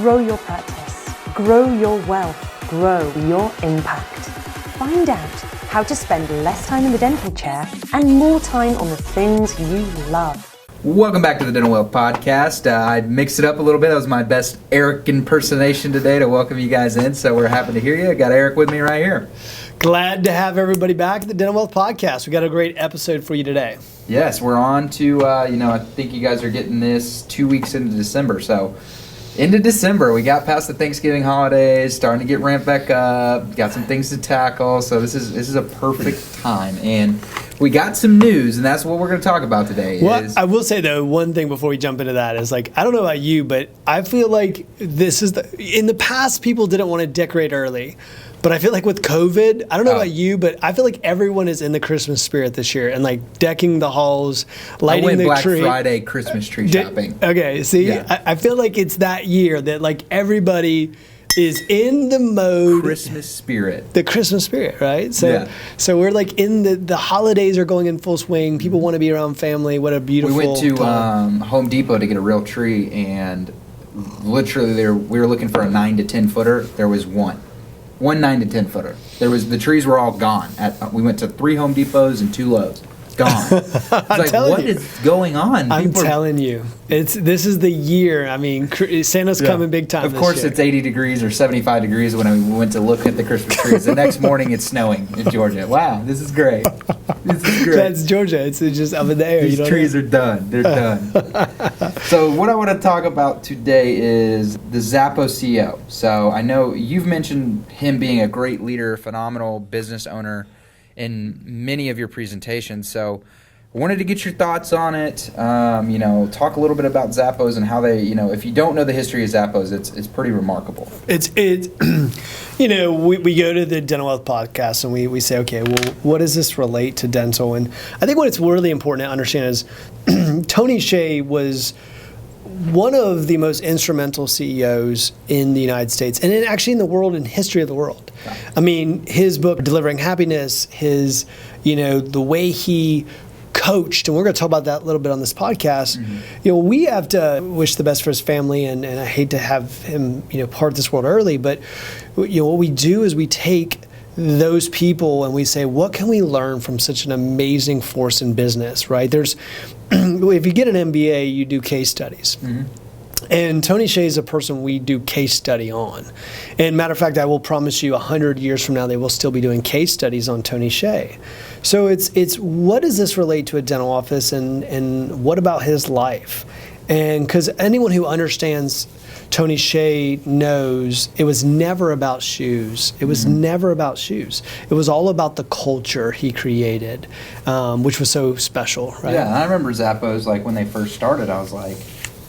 Grow your practice, grow your wealth, grow your impact. Find out how to spend less time in the dental chair and more time on the things you love. Welcome back to the Dental Wealth Podcast. I mixed it up a little bit. That was my best Eric impersonation today to welcome you guys in, so we're happy to hear you. I got Eric with me right here. Glad to have everybody back at the Dental Wealth Podcast. We got a great episode for you today. Yes, we're on to, I think you guys are getting this 2 weeks into December, so into December, we got past the Thanksgiving holidays, starting to get ramped back up, got some things to tackle, so this is a perfect time, and we got some news, and that's what we're going to talk about today. Well, I will say, though, one thing before we jump into that is, I don't know about you, but I feel like this is in the past, people didn't want to decorate early. But I feel like with COVID, I don't know about you, but I feel like everyone is in the Christmas spirit this year and decking the halls, lighting the Black tree. Friday Christmas tree shopping. Okay, see, yeah. I feel like it's that year that everybody is in the mode. Christmas spirit. The Christmas spirit, right? So, yeah. So we're in the holidays are going in full swing. People want to be around family. What a beautiful. We went to Home Depot to get a real tree, and literally we were looking for a 9 to 10 footer. There was one 9 to 10 footer. The trees were all gone. We went to 3 Home Depots and 2 Lowe's. Gone. It's like, what is going on? I'm telling you, this is the year. I mean, Santa's coming big time. Of course, it's 80 degrees or 75 degrees when we went to look at the Christmas trees. The next morning, it's snowing in Georgia. Wow, this is great. This is great. That's Georgia. It's just up in the air. These trees are done. They're done. So what I want to talk about today is the Zappos CEO. So I know you've mentioned him being a great leader, phenomenal business owner in many of your presentations. So I wanted to get your thoughts on it. Talk a little bit about Zappos and how they, if you don't know the history of Zappos, it's pretty remarkable. It's we go to the Dental Wealth Podcast and we say, okay, well, what does this relate to dental? And I think what it's really important to understand is Tony Hsieh was one of the most instrumental CEOs in the United States and actually in the world, in history of the world. I mean, his book, Delivering Happiness, the way he coached, and we're going to talk about that a little bit on this podcast. Mm-hmm. We have to wish the best for his family, and I hate to have him, part this world early, but what we do is we take those people and we say, what can we learn from such an amazing force in business, right? If you get an MBA, you do case studies. Mm-hmm. And Tony Hsieh is a person we do case study on. And matter of fact, I will promise you 100 years from now, they will still be doing case studies on Tony Hsieh. So it's what does this relate to a dental office and what about his life? And because anyone who understands Tony Hsieh knows it was never about shoes. It was never about shoes. It was all about the culture he created, which was so special, right? Yeah, and I remember Zappos, when they first started, I was like,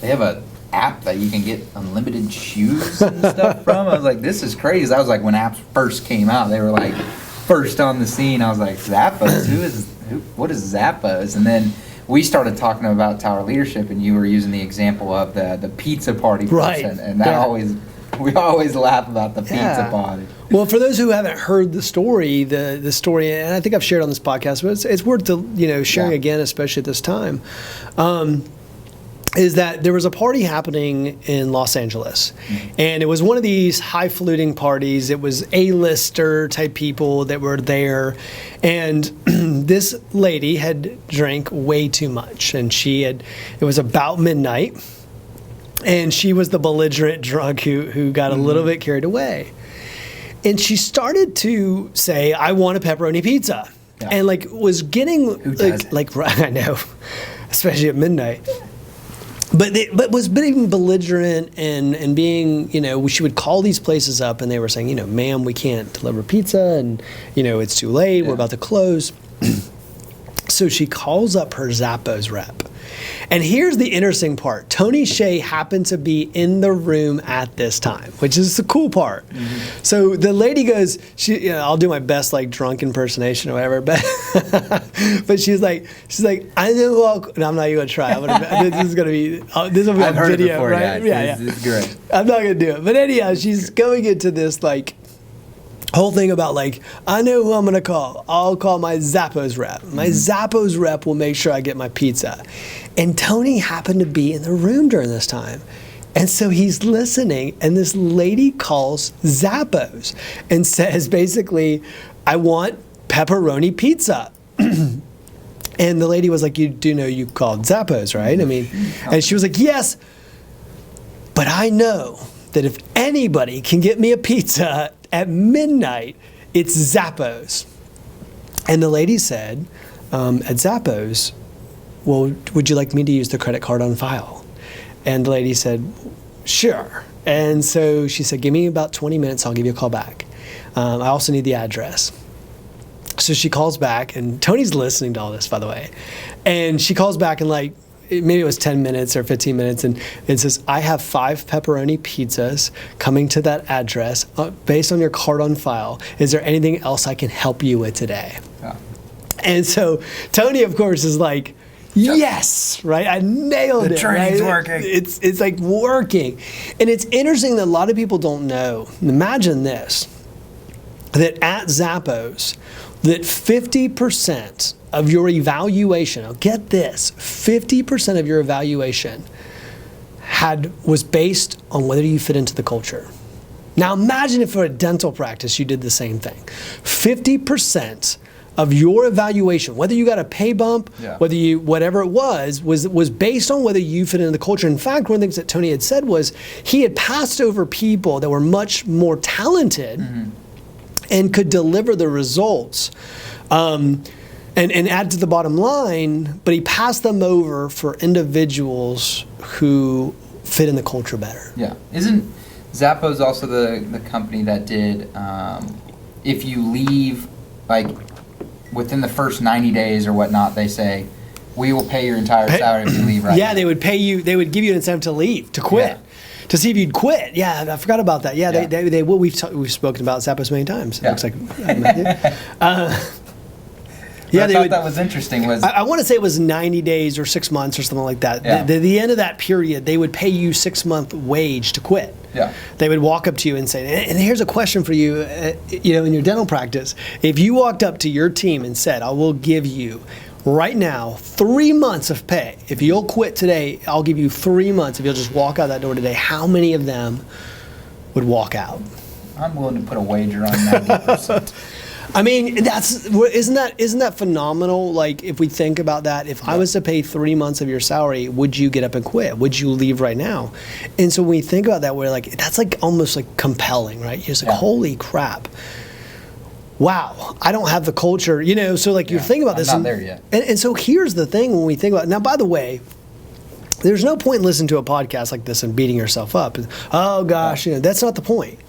they have a app that you can get unlimited shoes and stuff from. I was like, this is crazy. That was when apps first came out. They were first on the scene. I was like, Zappos? What is Zappos? And then we started talking about tower leadership, and you were using the example of the pizza party person, right. And that we always laugh about the pizza party. Well, for those who haven't heard the story, the story, and I think I've shared on this podcast, but it's worth sharing again, especially at this time. Is that there was a party happening in Los Angeles, and it was one of these highfalutin parties. It was A-lister type people that were there, and this lady had drank way too much, and it was about midnight, and she was the belligerent drunk who got a little bit carried away, and she started to say, "I want a pepperoni pizza," and was getting I know, especially at midnight. But was being belligerent and being, she would call these places up and they were saying, ma'am, we can't deliver pizza and, it's too late, we're about to close. So she calls up her Zappos rep. And here's the interesting part. Tony Hsieh happened to be in the room at this time, which is the cool part. Mm-hmm. So the lady goes, I'll do my best drunk impersonation or whatever, but she's like, I know no, I'm not even gonna try. This will be on video, before, right? Yeah. This is great. I'm not gonna do it. But anyhow, she's going into this whole thing about I know who I'm gonna call. I'll call my Zappos rep. My Zappos rep will make sure I get my pizza. And Tony happened to be in the room during this time. And so he's listening, and this lady calls Zappos and says, basically, I want pepperoni pizza. And the lady was like, you do know you called Zappos, right? I mean, and she was like, yes, but I know that if anybody can get me a pizza at midnight, it's Zappos. And the lady said, at Zappos, well, would you like me to use the credit card on file? And the lady said, sure. And so she said, give me about 20 minutes, I'll give you a call back. I also need the address. So she calls back, and Tony's listening to all this, by the way. And she calls back and like, maybe it was 10 minutes or 15 minutes, and it says, I have 5 pepperoni pizzas coming to that address based on your card on file. Is there anything else I can help you with today? Yeah. And so Tony, of course, is like, yes, right? I nailed it. The training's right? working. It's like working. And it's interesting that a lot of people don't know. Imagine this, that at Zappos, that 50% of your evaluation, now get this, 50% of your evaluation was based on whether you fit into the culture. Now imagine if for a dental practice you did the same thing. 50% of your evaluation, whether you got a pay bump, whether you, whatever it was based on whether you fit into the culture. In fact, one of the things that Tony had said was he had passed over people that were much more talented and could deliver the results and add to the bottom line, but he passed them over for individuals who fit in the culture better. Yeah. Isn't Zappos also the company that did, if you leave, like, within the first 90 days or whatnot, they say, we will pay your entire salary if you leave right now. They would pay you, they would give you an incentive to leave, to quit. To see if you'd quit. Yeah, I forgot about that. Yeah, they will. We've spoken about Zappos many times. It looks like. I thought that was interesting. I want to say it was 90 days or 6 months or something like that. Yeah. The end of that period, they would pay you 6-month wage to quit. Yeah. They would walk up to you and say, and here's a question for you, in your dental practice. If you walked up to your team and said, I will give you right now 3 months of pay. If you'll quit today, I'll give you 3 months. If you'll just walk out that door today, how many of them would walk out? I'm willing to put a wager on 90%. I mean, isn't that phenomenal? Like, if we think about that, if I was to pay 3 months of your salary, would you get up and quit? Would you leave right now? And so when we think about that, we're like, that's like almost like compelling, right? You're just like, holy crap. Wow, I don't have the culture, so like you're thinking about this. I'm not there yet. And so here's the thing when we think about it. Now, by the way, there's no point in listening to a podcast like this and beating yourself up. Oh gosh, that's not the point.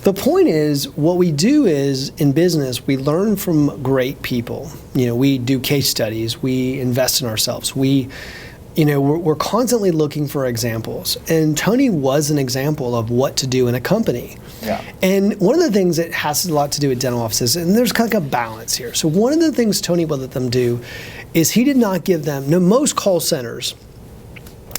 The point is, what we do is, in business, we learn from great people. We do case studies, we invest in ourselves, we're constantly looking for examples. And Tony was an example of what to do in a company. Yeah. And one of the things that has a lot to do with dental offices, and there's kind of like a balance here. So one of the things Tony would let them do is he did not give them, most call centers,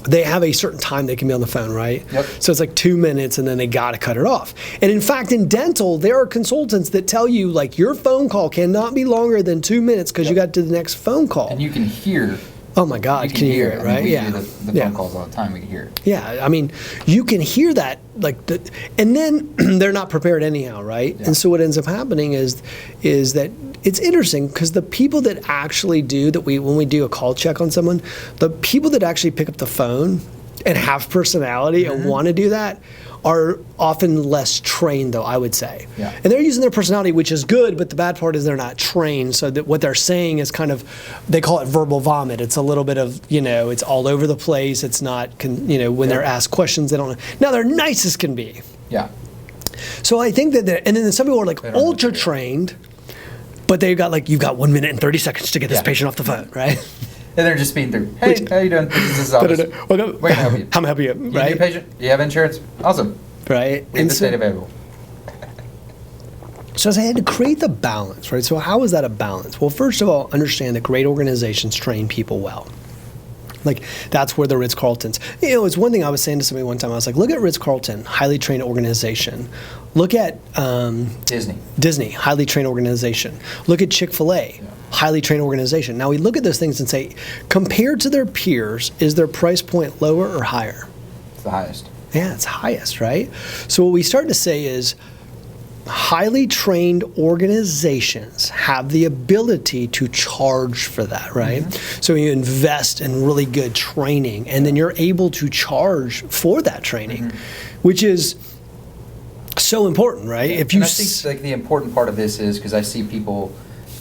they have a certain time they can be on the phone, right? Yep. So it's like 2 minutes and then they got to cut it off. And in fact, in dental, there are consultants that tell you, like, your phone call cannot be longer than 2 minutes because you got to the next phone call. And you can hear. Oh my God, can you hear it, right? We do the phone calls all the time, we can hear it. Yeah, I mean, you can hear that, and then they're not prepared anyhow, right? Yeah. And so what ends up happening is that it's interesting because the people that actually do that, when we do a call check on someone, the people that actually pick up the phone and have personality and want to do that are often less trained, though, I would say. Yeah. And they're using their personality, which is good, but the bad part is they're not trained, so that what they're saying is kind of, they call it verbal vomit. It's a little bit of, it's all over the place. It's not, when they're asked questions, they don't know. Now, they're nice as can be. Yeah. So I think that, and then some people are like ultra trained, but they've got you've got 1 minute and 30 seconds to get this patient off the phone, right? And they're just speeding through. Hey, how you doing? This is office. We can help you. How may I help you? Right? You a patient? Do you have insurance? Awesome. Right. Leave the state available. So I had to create the balance, right? So how is that a balance? Well, first of all, understand that great organizations train people well. Like, that's where the Ritz-Carltons. It's one thing I was saying to somebody one time. I was like, look at Ritz-Carlton, highly trained organization. Look at Disney, highly trained organization. Look at Chick-fil-A, highly trained organization. Now we look at those things and say, compared to their peers, is their price point lower or higher? It's the highest. Yeah, it's highest, right? So what we start to say is highly trained organizations have the ability to charge for that, right? So you invest in really good training, and then you're able to charge for that training, which is so important, right? Yeah. If you and I think like the important part of this is because I see people,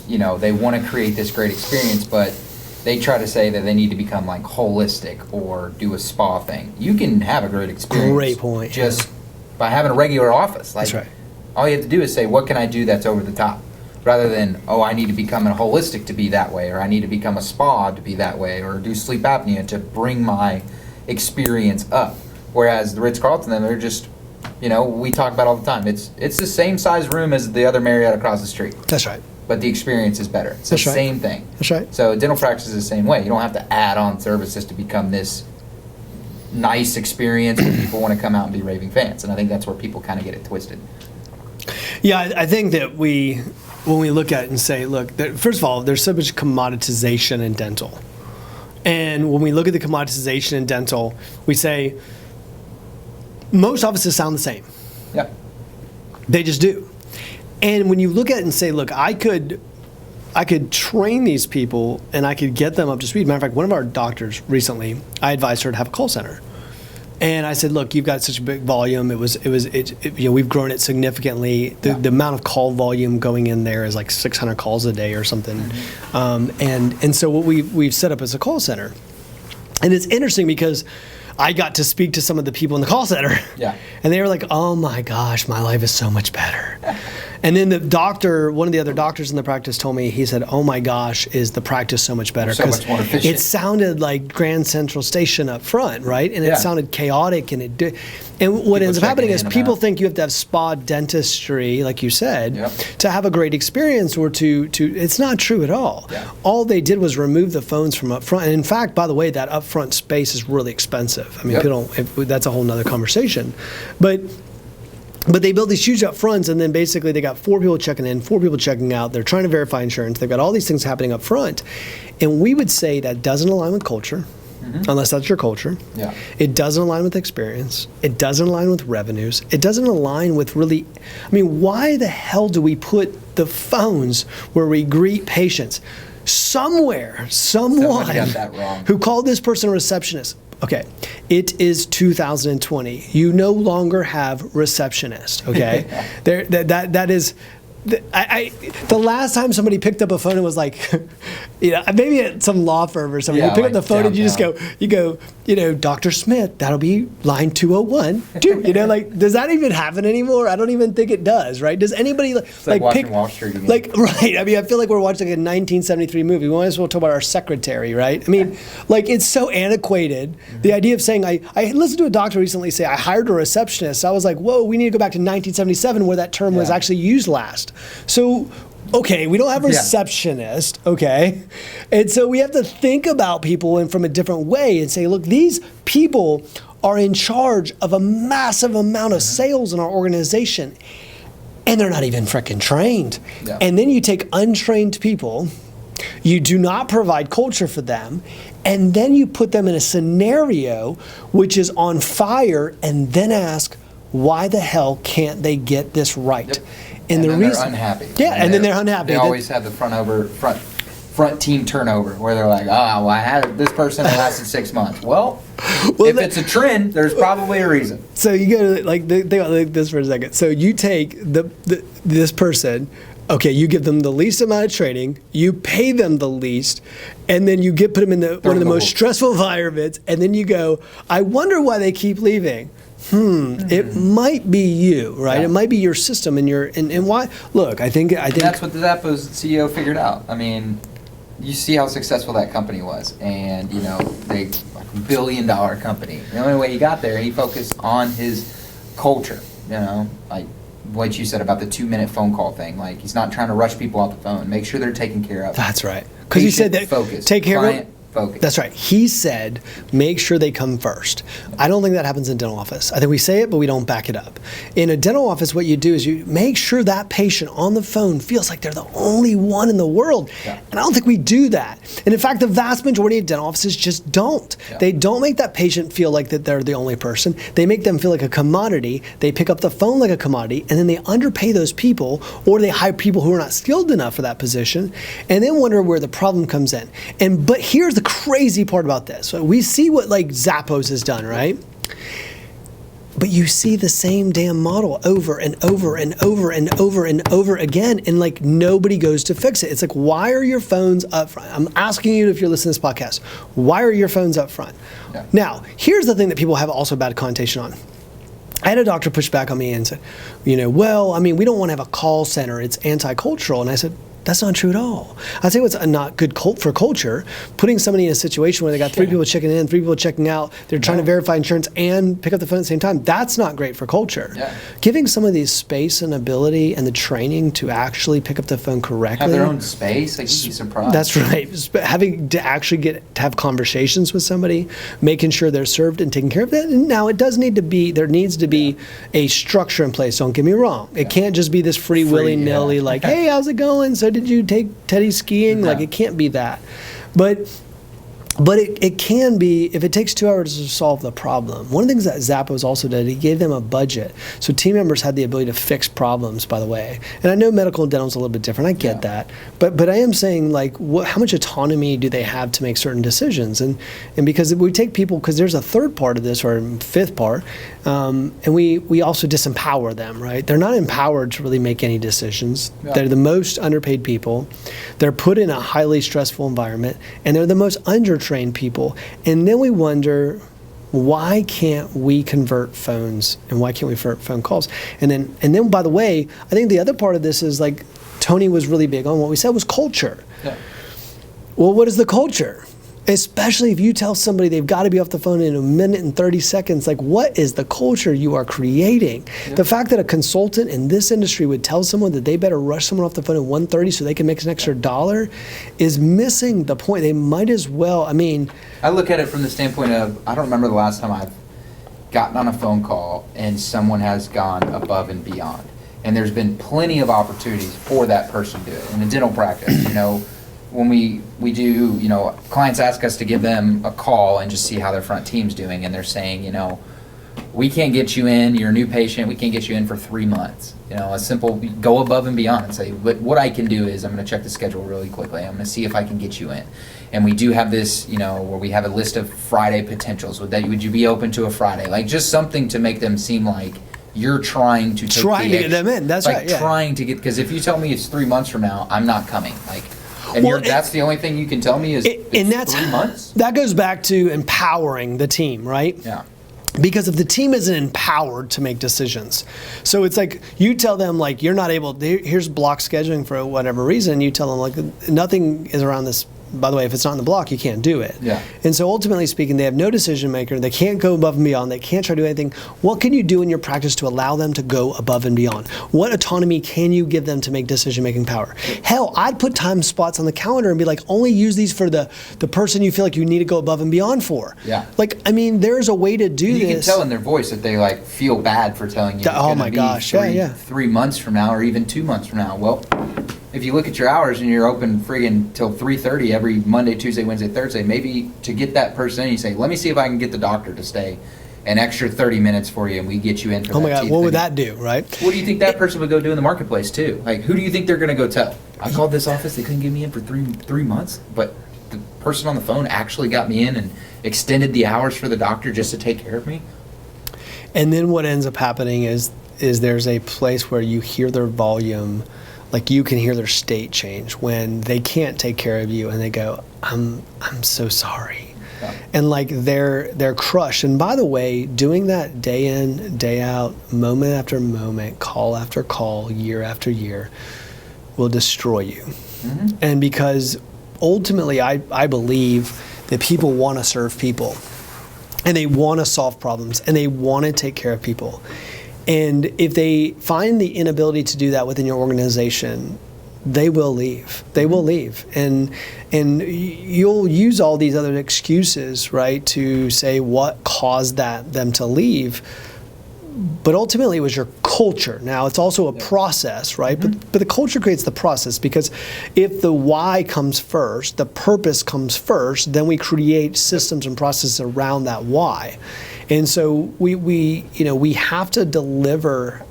they want to create this great experience, but they try to say that they need to become like holistic or do a spa thing. You can have a great experience. Great point. Just by having a regular office. Like, That's right. all you have to do is say, what can I do that's over the top? Rather than, I need to become a holistic to be that way, or I need to become a spa to be that way, or do sleep apnea to bring my experience up. Whereas the Ritz-Carlton, they're just, we talk about all the time. It's the same size room as the other Marriott across the street. That's right. But the experience is better. It's That's the right. same thing. That's right. So dental practice is the same way. You don't have to add on services to become this nice experience where people want to come out and be raving fans. And I think that's where people kind of get it twisted. Yeah, I think that when we look at it and say, look, first of all, there's so much commoditization in dental. And when we look at the commoditization in dental, we say most offices sound the same. Yep. They just do. And when you look at it and say, look, I could train these people and I could get them up to speed. Matter of fact, one of our doctors recently, I advised her to have a call center. And I said, look, you've got such a big volume. We've grown it significantly. The amount of call volume going in there is like 600 calls a day or something. And so what we've set up as a call center. And it's interesting because I got to speak to some of the people in the call center. Yeah. And they were like, oh my gosh, my life is so much better. And then one of the other doctors in the practice told me, he said, oh my gosh, is the practice so much better. So much more efficient. It sounded like Grand Central Station up front, right? And it sounded chaotic. And what ends up happening is people think you have to have spa dentistry, like you said, to have a great experience or to it's not true at all. Yeah. All they did was remove the phones from up front. And in fact, by the way, that up front space is really expensive. I mean, that's a whole nother conversation. But they build these huge up fronts, and then basically they got 4 people checking in, 4 people checking out. They're trying to verify insurance. They've got all these things happening up front. And we would say that doesn't align with culture, unless that's your culture. Yeah. It doesn't align with experience. It doesn't align with revenues. It doesn't align with really, why the hell do we put the phones where we greet patients? Someone got that wrong. who called this person a receptionist. Okay, it is 2020. You no longer have receptionist. Okay, that is. The last time somebody picked up a phone and was like, maybe at some law firm or something, you pick up the phone and you go, Dr. Smith, that'll be line 201. Does that even happen anymore? I don't even think it does, right? Does anybody it's like watching Wall Street again. Right? I feel like we're watching a 1973 movie. We might as well talk about our secretary, right? It's so antiquated. The idea of saying, I listened to a doctor recently say, I hired a receptionist. I was like, whoa, we need to go back to 1977 where that term was actually used last. So, okay, we don't have a receptionist, okay? And so we have to think about people and from a different way and say, look, these people are in charge of a massive amount of sales in our organization, and they're not even freaking trained. Yeah. And then you take untrained people, you do not provide culture for them, and then you put them in a scenario which is on fire and then ask, why the hell can't they get this right? Yep. And the reason they're unhappy. Yeah, and then they're unhappy. They always have the front team turnover where they're like, well, I had this person that lasted 6 months. Well, if it's a trend, there's probably a reason. So you go to think about this for a second. So you take this person. Okay, you give them the least amount of training, you pay them the least, and then you put them in one of the most stressful environments, and then you go, I wonder why they keep leaving. It might be you, right? Yeah. It might be your system and why. Look, I think that's what the Zappos CEO figured out. You see how successful that company was, and they $1 billion company. The only way he got there, he focused on his culture. Like what you said about the 2-minute phone call thing. Like he's not trying to rush people off the phone. Make sure they're taken care of. That's right. Because you said that focus, take care of focus. That's right. He said, make sure they come first. I don't think that happens in dental office. I think we say it, but we don't back it up. In a dental office, what you do is you make sure that patient on the phone feels like they're the only one in the world. Yeah. And I don't think we do that. And in fact, the vast majority of dental offices just don't. Yeah. They don't make that patient feel like that they're the only person. They make them feel like a commodity. They pick up the phone like a commodity, and then they underpay those people, or they hire people who are not skilled enough for that position, and then wonder where the problem comes in. But here's the crazy part about this. We see what like Zappos has done, right? But you see the same damn model over and over and over and over and over again, and like nobody goes to fix it. It's like, why are your phones up front? I'm asking you, if you're listening to this podcast, why are your phones up front? Yeah. Now, here's the thing that people have also bad connotation on. I had a doctor push back on me and said, well, I mean, we don't want to have a call center. It's anti-cultural. And I said, that's not true at all. I think what's not good for culture, putting somebody in a situation where they got 3 people checking in, 3 people checking out, they're trying to verify insurance and pick up the phone at the same time. That's not great for culture. Yeah. Giving some of these space and ability and the training to actually pick up the phone correctly. Have their own space. Like, you'd be surprised. That's right. Having to actually get to have conversations with somebody, making sure they're served and taken care of. That. Now, it does need to be, there needs to be a structure in place. Don't get me wrong. It can't just be this free willy-nilly, like, hey, how's it going? So did you take Teddy skiing? No. Like, it can't be that. But it can be, if it takes 2 hours to solve the problem. One of the things that Zappos also did, he gave them a budget. So team members had the ability to fix problems, by the way. And I know medical and dental is a little bit different. I get that. But I am saying, like, how much autonomy do they have to make certain decisions? And because we take people, because there's a third part of this, or fifth part, and we also disempower them, right? They're not empowered to really make any decisions. Yeah. They're the most underpaid people. They're put in a highly stressful environment, and they're the most undertrained people. And then we wonder, why can't we convert phones, and why can't we convert phone calls? And then by the way, I think the other part of this is, like, Tony was really big on what we said was culture. Yeah. Well, what is the culture? Especially if you tell somebody they've got to be off the phone in 1 minute and 30 seconds, like, what is the culture you are creating? Yeah. The fact that a consultant in this industry would tell someone that they better rush someone off the phone at 1:30 so they can make an extra $1 is missing the point. They might as well, I mean... I look at it from the standpoint of, I don't remember the last time I've gotten on a phone call and someone has gone above and beyond. And there's been plenty of opportunities for that person to do it. In a dental practice, when we do, clients ask us to give them a call and just see how their front team's doing, and they're saying, we can't get you in, you're a new patient, we can't get you in for 3 months. A simple, go above and beyond and say, what I can do is I'm going to check the schedule really quickly. I'm going to see if I can get you in. And we do have this, where we have a list of Friday potentials. Would you be open to a Friday? Like, just something to make them seem like you're trying to get them in. That's like, right. Yeah. Trying to get, because if you tell me it's 3 months from now, I'm not coming. Like, and that's the only thing you can tell me is it's 3 months? That goes back to empowering the team, right? Yeah. Because if the team isn't empowered to make decisions, so it's like you tell them, like, you're not able, here's block scheduling for whatever reason, you tell them, like, nothing is around this. By the way, if it's not in the block, you can't do it. Yeah. And so ultimately speaking, they have no decision maker. They can't go above and beyond. They can't try to do anything. What can you do in your practice to allow them to go above and beyond? What autonomy can you give them to make decision-making power? Hell, I'd put time spots on the calendar and be like, only use these for the person you feel like you need to go above and beyond for. Yeah. Like, I mean, there's a way to do this. You can tell in their voice that they, like, feel bad for telling you. Oh my gosh, yeah. 3 months from now, or even 2 months from now. Well, if you look at your hours and you're open friggin' till 3:30 every Monday, Tuesday, Wednesday, Thursday, maybe to get that person in, you say, let me see if I can get the doctor to stay an extra 30 minutes for you, and we get you in for that. Oh my God, what would that do, right? What do you think that person would go do in the marketplace too? Like, who do you think they're going to go tell? I called this office, they couldn't get me in for three months, but the person on the phone actually got me in and extended the hours for the doctor just to take care of me. And then what ends up happening is there's a place where you hear their volume. Like, you can hear their state change when they can't take care of you, and they go, I'm so sorry. Yeah. And like they're crushed. And by the way, doing that day in, day out, moment after moment, call after call, year after year, will destroy you. Mm-hmm. And because ultimately I believe that people want to serve people, and they want to solve problems, and they want to take care of people. And if they find the inability to do that within your organization, they will leave. They will leave, and you'll use all these other excuses, right, to say what caused them to leave. But ultimately, it was your culture. Now, it's also a process, right? But the culture creates the process, because if the why comes first, the purpose comes first, then we create systems and processes around that why. And so we have to deliver,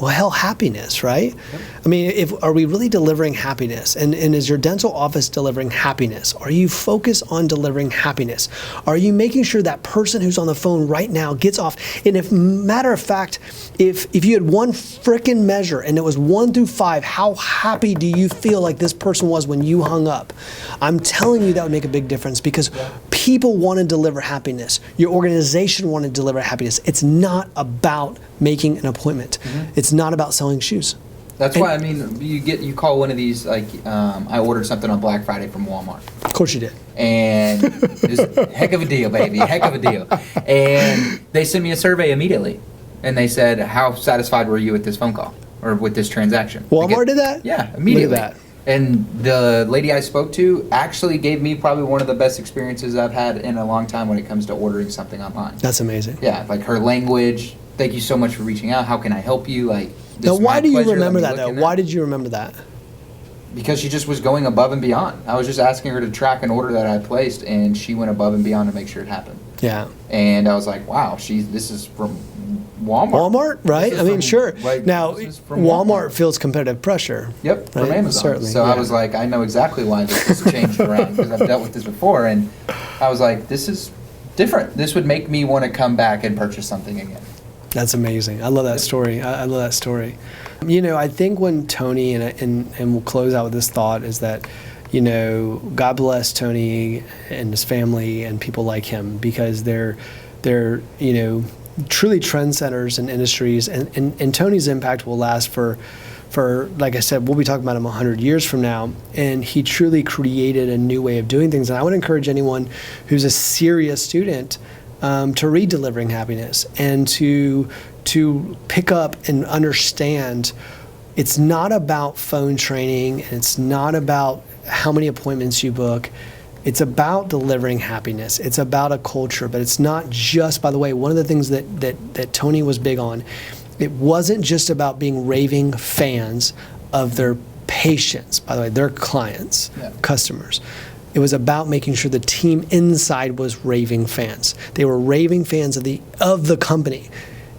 happiness, right? Yep. I mean, are we really delivering happiness? And is your dental office delivering happiness? Are you focused on delivering happiness? Are you making sure that person who's on the phone right now gets off? And if, matter of fact, if you had one frickin' measure and it was 1 through 5, how happy do you feel like this person was when you hung up? I'm telling you that would make a big difference, because people want to deliver happiness. Your organization want to deliver happiness. It's not about making an appointment. It's not about selling shoes. That's why, I mean, you call one of these, like, I ordered something on Black Friday from Walmart. Of course you did. And it was a heck of a deal, baby, heck of a deal. And they sent me a survey immediately. And they said, how satisfied were you with this phone call or with this transaction? Walmart did that? Yeah, immediately. Look at that. And the lady I spoke to actually gave me probably one of the best experiences I've had in a long time when it comes to ordering something online. That's amazing. Yeah, like her language. Thank you so much for reaching out. How can I help you? Like, now, why do you remember that, though? Why did you remember that? Because she just was going above and beyond. I was just asking her to track an order that I placed, and she went above and beyond to make sure it happened. Yeah. And I was like, wow, this is from Walmart. Walmart, right? I mean, sure. Like, now, Walmart feels competitive pressure. Yep, from Amazon. Certainly. So I was like, I know exactly why this is changed around, because I've dealt with this before. And I was like, this is different. This would make me want to come back and purchase something again. That's amazing. I love that story. I love that story. You know, I think when Tony, and we'll close out with this thought, is that, you know, God bless Tony and his family and people like him, because they're you know, truly trendsetters in industries, and Tony's impact will last for, like I said, we'll be talking about him 100 years from now, and he truly created a new way of doing things. And I would encourage anyone who's a serious student to read Delivering Happiness, and to pick up and understand it's not about phone training, and it's not about how many appointments you book. It's about delivering happiness. It's about a culture, but it's not just, by the way, one of the things that Tony was big on, it wasn't just about being raving fans of their patients, by the way, their clients, customers. It was about making sure the team inside was raving fans. They were raving fans of the company.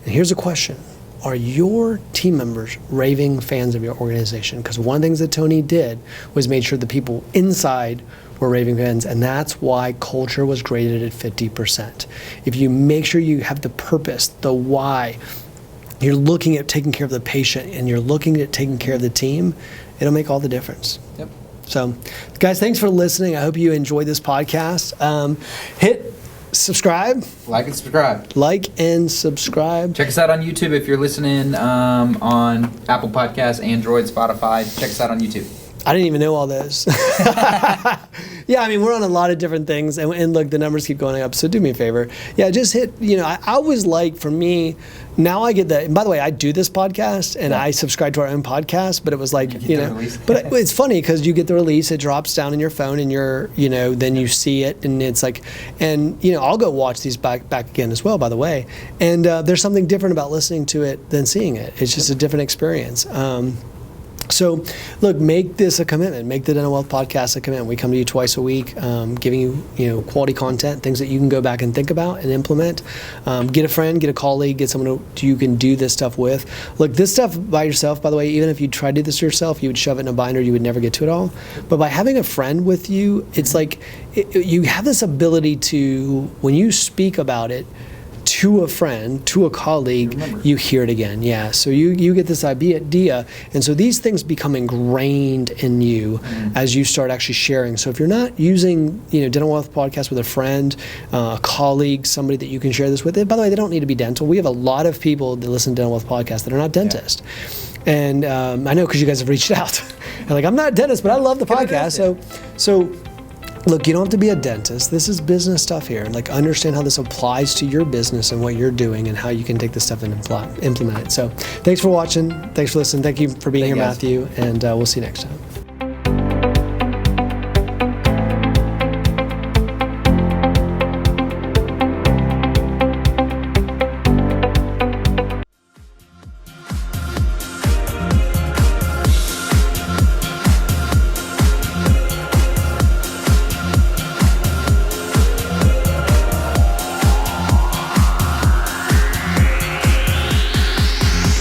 And here's a question. Are your team members raving fans of your organization? Because one of the things that Tony did was made sure the people inside were raving fans, and that's why culture was graded at 50%. If you make sure you have the purpose, the why, you're looking at taking care of the patient, and you're looking at taking care of the team, it'll make all the difference. Yep. So, guys, thanks for listening. I hope you enjoyed this podcast. Hit subscribe. Like and subscribe. Like and subscribe. Check us out on YouTube if you're listening on Apple Podcasts, Android, Spotify. Check us out on YouTube. I didn't even know all those. Yeah, I mean, we're on a lot of different things, and look, the numbers keep going up, so do me a favor. Yeah, just hit, you know, I always like, for me, now I get that, and by the way, I do this podcast, and I subscribe to our own podcast, but it was like, you know, but it's funny, because you get the release, it drops down in your phone, and you're, you know, then you see it, and it's like, and, you know, I'll go watch these back again as well, by the way, and there's something different about listening to it than seeing it. It's just a different experience. So, look, make this a commitment. Make the Dental Wealth Podcast a commitment. We come to you twice a week, giving you, quality content, things that you can go back and think about and implement. Get a friend, get a colleague, get someone who you can do this stuff with. Look, this stuff by yourself, by the way, even if you try to do this yourself, you would shove it in a binder, you would never get to it all. But by having a friend with you, it's like you have this ability to, when you speak about it, to a friend, to a colleague, you hear it again. Yeah, so you get this idea, and so these things become ingrained in you as you start actually sharing. So if you're not using, Dental Wealth Podcast with a friend, a colleague, somebody that you can share this with, and by the way, they don't need to be dental. We have a lot of people that listen to Dental Wealth Podcast that are not dentists. Yeah. And I know, because you guys have reached out. And like, I'm not a dentist, but I love the podcast. So look, you don't have to be a dentist. This is business stuff here. Like, understand how this applies to your business and what you're doing and how you can take this stuff and implement it. So thanks for watching. Thanks for listening. Thank you for being here, guys. Matthew. And we'll see you next time.